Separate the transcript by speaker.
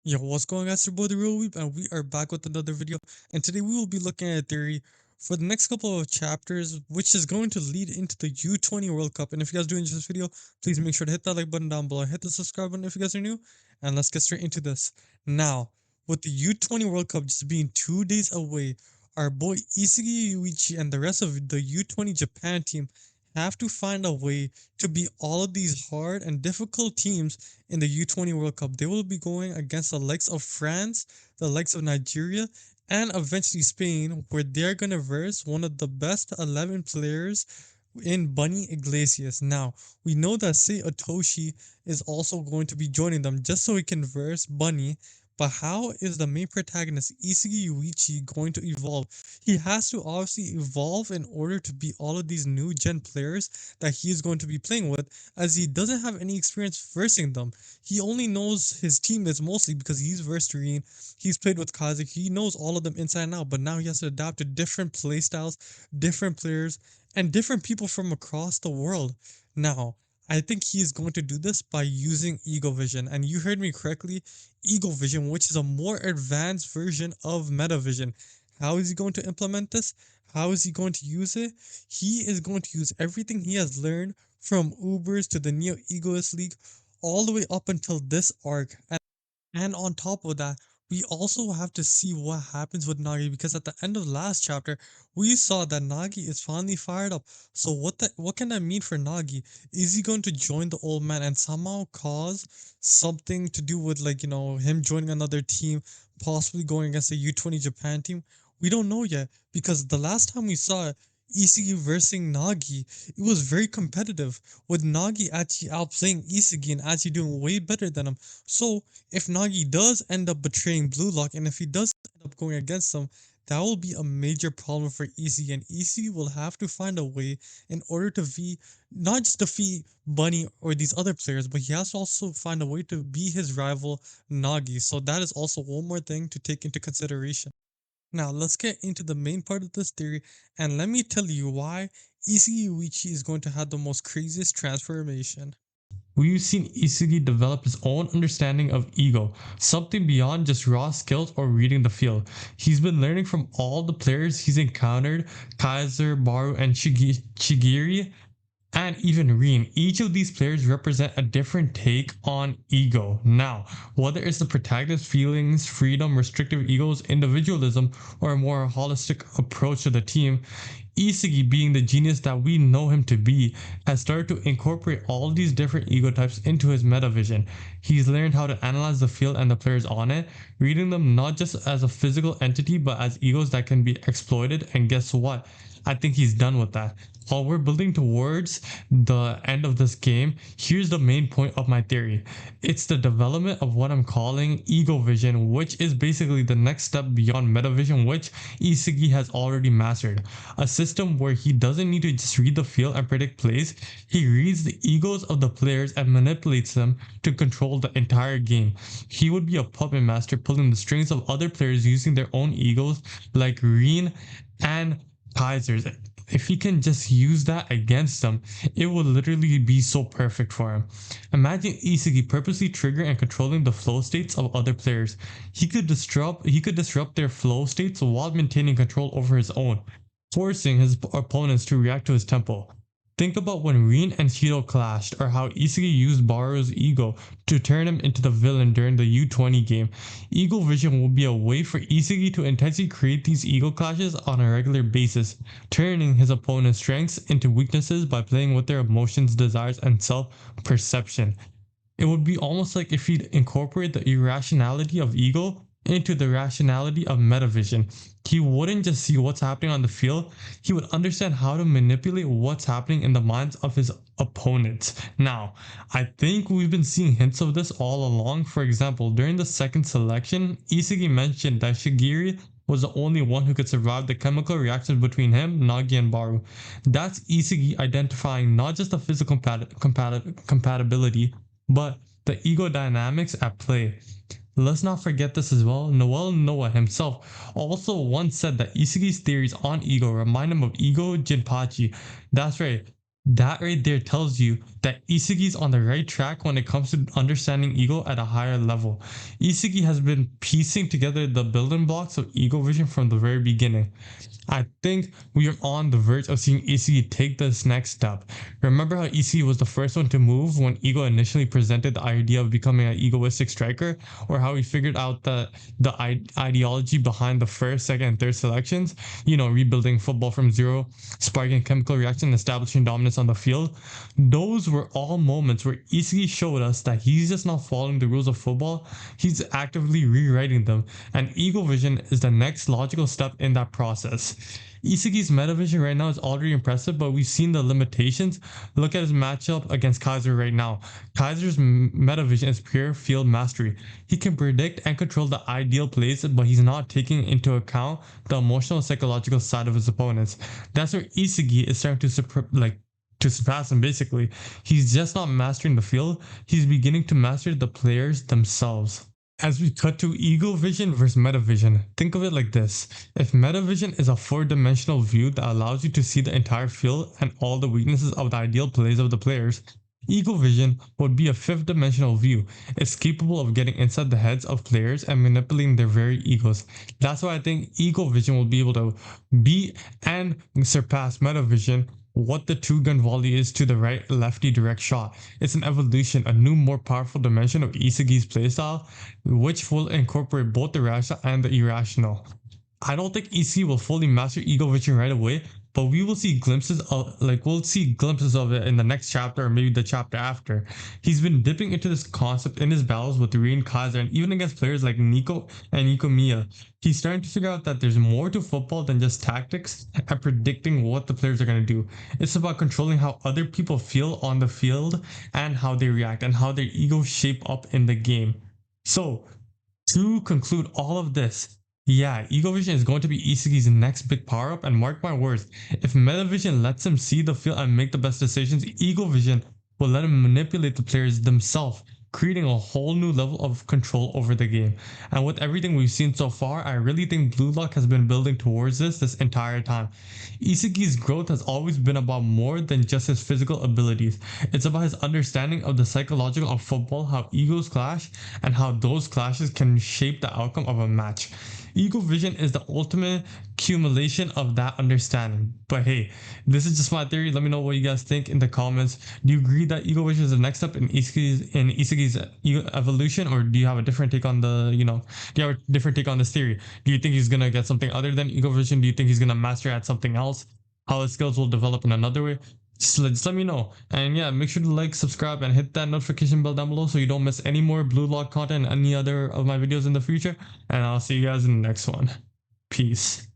Speaker 1: Yo, what's going on, guys? It's your boy the Real Weep, and we are back with another video. And today we will be looking at a theory for the next couple of chapters, which is going to lead into the U20 World Cup. And if you guys do enjoy this video, please make sure to hit that like button down below, hit the subscribe button if you guys are new, and let's get straight into this. Now, with the U20 World Cup just being 2 days away, our boy Isagi Yuichi and the rest of the U20 Japan team have to find a way to beat all of these hard and difficult teams in the U20 World Cup. They will be going against the likes of France, the likes of Nigeria, and eventually Spain, where they're going to verse one of the best 11 players in Bunny Iglesias. Now, we know that Sei Otoshi is also going to be joining them just so he can verse Bunny. But how is the main protagonist Isagi Yuichi going to evolve? He has to obviously evolve in order to beat all of these new gen players that he is going to be playing with, as he doesn't have any experience versing them. He only knows his teammates mostly because he's versed Reen, he's played with Kazik, he knows all of them inside and out, but now he has to adapt to different playstyles, different players, and different people from across the world. Now, I think he is going to do this by using EGOVISION. And you heard me correctly, EGOVISION, which is a more advanced version of MetaVision. How is he going to implement this? How is he going to use it? He is going to use everything he has learned from Ubers to the Neo Egoist League all the way up until this arc. And on top of that, we also have to see what happens with Nagi, because at the end of the last chapter, we saw that Nagi is finally fired up. So what can that mean for Nagi? Is he going to join the old man and somehow cause something to do with, like, him joining another team, possibly going against the U20 Japan team? We don't know yet, because the last time we saw Isagi versus Nagi, it was very competitive, with Nagi actually outplaying Isagi and actually doing way better than him. So if Nagi does end up betraying Blue Lock, and if he does end up going against them, that will be a major problem for Isagi, and Isagi will have to find a way in order to not just defeat Bunny or these other players, but he has to also find a way to be his rival Nagi. So that is also one more thing to take into consideration. Now let's get into the main part of this theory, and let me tell you why Isagi Yuichi is going to have the most craziest transformation.
Speaker 2: We've seen Isagi develop his own understanding of ego, something beyond just raw skills or reading the field. He's been learning from all the players he's encountered, Kaiser, Baru, and Chigiri, and even Reen. Each of these players represent a different take on ego. Now, whether it's the protagonist's feelings, freedom, restrictive egos, individualism, or a more holistic approach to the team, Isagi, being the genius that we know him to be, has started to incorporate all these different ego types into his metavision. He's learned how to analyze the field and the players on it, reading them not just as a physical entity but as egos that can be exploited. And guess what? I think he's done with that. While we're building towards the end of this game, here's the main point of my theory. It's the development of what I'm calling ego vision, which is basically the next step beyond metavision, which Isagi has already mastered. A system where he doesn't need to just read the field and predict plays, he reads the egos of the players and manipulates them to control the entire game. He would be a puppet master, pulling the strings of other players using their own egos, like Reen and Kaiser's. If he can just use that against them, it would literally be so perfect for him. Imagine Isagi purposely triggering and controlling the flow states of other players. He could disrupt their flow states while maintaining control over his own, forcing his opponents to react to his tempo. Think about when Rin and Hiro clashed, or how Isagi used Baru's ego to turn him into the villain during the U20 game. Ego Vision will be a way for Isagi to intentionally create these ego clashes on a regular basis, turning his opponent's strengths into weaknesses by playing with their emotions, desires, and self-perception. It would be almost like if he'd incorporate the irrationality of ego into the rationality of metavision. He wouldn't just see what's happening on the field, he would understand how to manipulate what's happening in the minds of his opponents. Now, I think we've been seeing hints of this all along. For example, during the second selection, Isagi mentioned that Shigiri was the only one who could survive the chemical reactions between him, Nagi, and Baru. That's Isagi identifying not just the physical compatibility, but the ego dynamics at play. Let's not forget this as well. Noel Noah himself also once said that Isagi's theories on ego remind him of Ego Jinpachi. That's right. That right there tells you that Isagi's on the right track when it comes to understanding ego at a higher level. Isagi has been piecing together the building blocks of ego vision from the very beginning. I think we are on the verge of seeing Isagi take this next step. Remember how Isagi was the first one to move when Ego initially presented the idea of becoming an egoistic striker, or how he figured out the ideology behind the first, second, and third selections? Rebuilding football from zero, sparking chemical reaction, establishing dominance on the field. Those were all moments where Isagi showed us that he's just not following the rules of football, he's actively rewriting them, and Ego Vision is the next logical step in that process. Isagi's metavision right now is already impressive, but we've seen the limitations. Look at his matchup against Kaiser right now. Kaiser's metavision is pure field mastery. He can predict and control the ideal plays, but he's not taking into account the emotional and psychological side of his opponents. That's where Isagi is starting to surpass him. Basically, he's just not mastering the field, he's beginning to master the players themselves. As we cut to ego vision versus metavision, think of it like this. If metavision is a four-dimensional view that allows you to see the entire field and all the weaknesses of the ideal plays of the players, ego vision would be a fifth-dimensional view. It's capable of getting inside the heads of players and manipulating their very egos. That's why I think ego vision will be able to beat and surpass metavision. What the two gun volley is to the right lefty direct shot. It's an evolution, a new more powerful dimension of Isagi's playstyle, which will incorporate both the rational and the irrational. I don't think Isagi will fully master ego vision right away, but we'll see glimpses of it in the next chapter or maybe the chapter after. He's been dipping into this concept in his battles with Rin Kaiser and even against players like Nico and Nikomiya. He's starting to figure out that there's more to football than just tactics and predicting what the players are going to do. It's about controlling how other people feel on the field and how they react and how their egos shape up in the game. So, to conclude all of this, yeah, Ego Vision is going to be Isagi's next big power up, and mark my words, if Metavision lets him see the field and make the best decisions, Ego Vision will let him manipulate the players themselves, creating a whole new level of control over the game. And with everything we've seen so far, I really think Blue Lock has been building towards this entire time. Isagi's growth has always been about more than just his physical abilities. It's about his understanding of the psychological of football, how egos clash, and how those clashes can shape the outcome of a match. Ego Vision is the ultimate accumulation of that understanding. But hey, this is just my theory. Let me know what you guys think in the comments. Do you agree that Ego Vision is the next step in Isagi's evolution, or do you have a different take on do you have a different take on this theory? Do you think he's gonna get something other than Ego Vision? Do you think he's gonna master at something else? How his skills will develop in another way? Just let me know. And yeah, make sure to like, subscribe, and hit that notification bell down below so you don't miss any more Blue Lock content and any other of my videos in the future. And I'll see you guys in the next one. Peace.